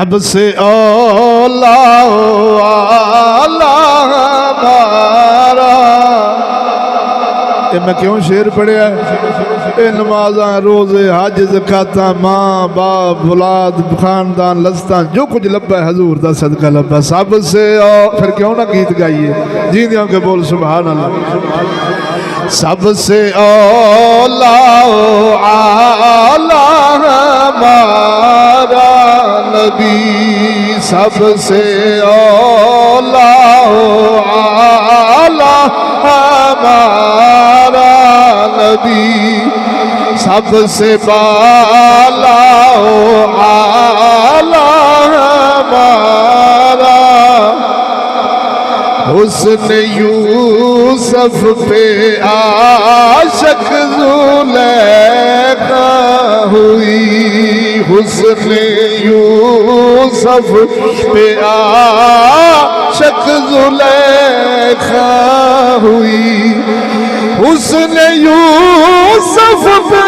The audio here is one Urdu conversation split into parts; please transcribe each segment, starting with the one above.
اب سے اولا ہمارا، میں کیوں شعر پڑھیا ہے؟ اے نمازاں روزے حج زکاتاں ماں باپ اولاد خاندان لستاں جو کچھ لبا ہے حضور دا صدقہ لبا، سب سے پھر کیوں نہ گیت گائیے جی دیاں کے بول سبحان اللہ۔ سب سے اولا اعلیٰ ہمارا نبی، سب سے اولا اعلیٰ ہمارا نبی، سب سے بالا اعلیٰ ہمارا، حسن یوسف پہ عاشق زلیخا ہوئی، حسن یوسف پہ عاشق زلیخا ہوئی، حسن یوسف پہ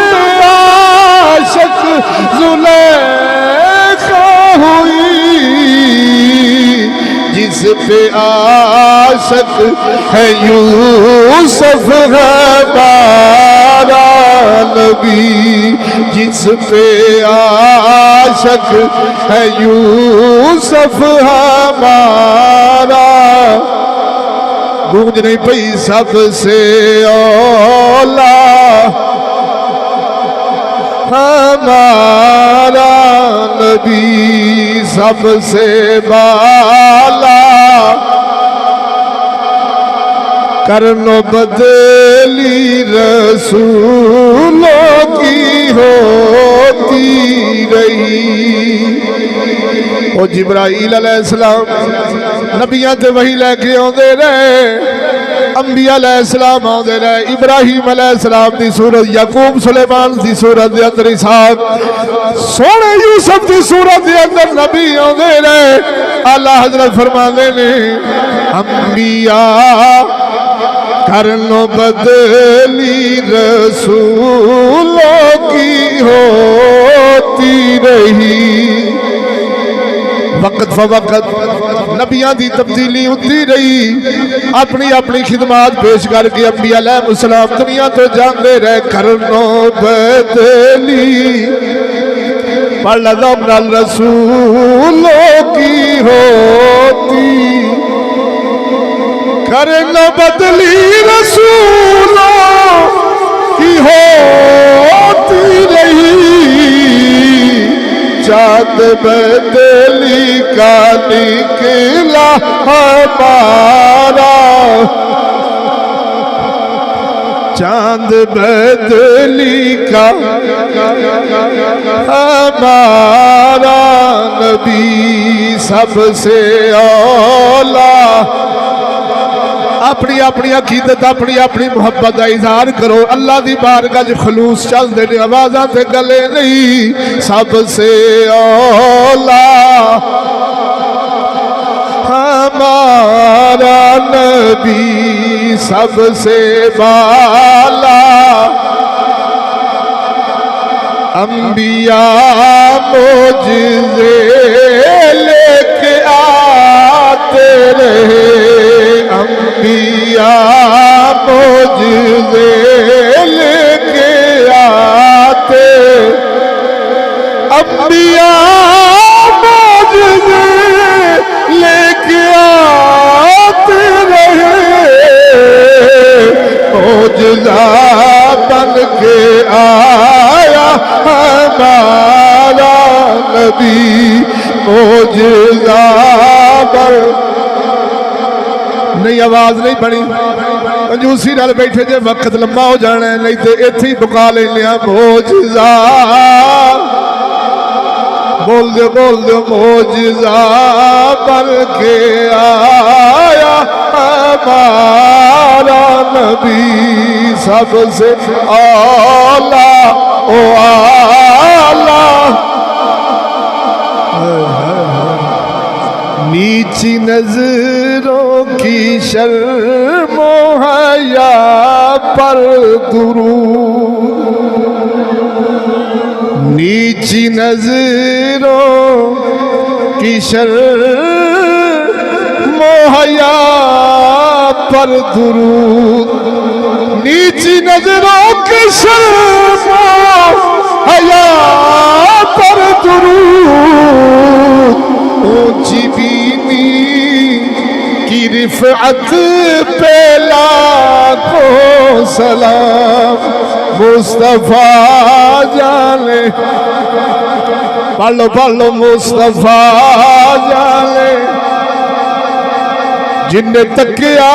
عاشق زلیخا ہوئی، جس پہ عاشق ہے یوسف ہمارا نبی، جس پہ عاشق ہے یوسف ہمارا، گونج نہیں پئی سب سے اولا ہمارا نبی، سب سے بالا، کرن و بدلی رسولوں کی ہوتی رہی۔ او جبرائیل علیہ السلام نبیاں تے وحی لے کے آندے رہے، انبیاء علیہ السلام آندے رہے، ابراہیم علیہ السلام دی صورت، یعقوب سلیمان دی صورت دے اندر، اسحاق سونے یوسف دی صورت دے اندر نبی آندے رہے۔ اللہ حضرت فرماندے نے انبیاء کرن و بدلی رسولوں کی ہوتی رہی، وقت فوقت نبیاں دی تبدیلی ہوتی رہی، اپنی اپنی خدمات پیش کر کے انبیاء علیہ السلام دنیا تو جاندے رہے، کرن و بدلی پڑھ لذب رسولوں کی ہوتی، کرن و بدلی رسولوں کی ہوتی رہی، چاند بدلی کا نکلا ہمارا، چاند بدلی کا ہمارا نبی، سب سے اولا، اپنی اپنی عقیدت اپنی اپنی محبت کا اظہار کرو، اللہ دی بارگاہ وچ خلوص چل دے نے، آوازاں تے گلے نہیں، سب سے اولا ہمارا نبی، سب سے بالا، انبیاء معجزے لے کے آتے رہے، انبیاء معجزے لے کے آتے، انبیاء معجزے لے کے آتے رہے، معجزہ بن کے آیا ہمارا نبی، معجزہ بن، نہیں آواز نہیں بڑی کنجوسی نال بیٹھے جے وقت لمبا ہو جانا ہے، نہیں تے ایتھے ہی بکا لیندے معجزہ، بول دے معجزہ بن کے آیا ہمارا نبی، سب سے اولا او اعلیٰ، نیچی نظروں کی شرم و حیا پر درود، نیچی نظروں کی شرم و حیا پر درود نیچی نظروں کی شرم و حیا پر درود اونچی بینی کی رفعت پہ لاکھوں سلام مصطفیٰ جانے پڑھ لو مصطفیٰ جانے جن نے تکیا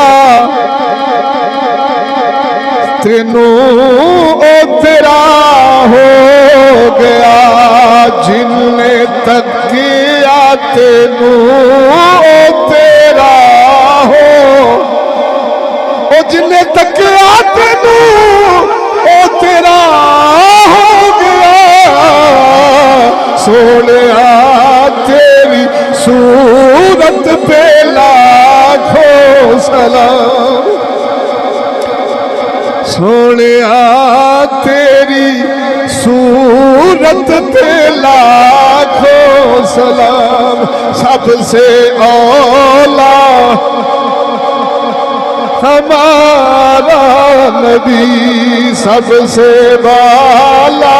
تینوں او تیرا ہو گیا جن نے تکیا تینوں او تیرا ہو او جن نے تکیا تینوں او تیرا ہو گیا سونیا تیری صورت پہ لاکھوں سلام سونیا تیری صورت پہ لاکھوں سلام سب سے اولا ہمارا نبی سب سے بالا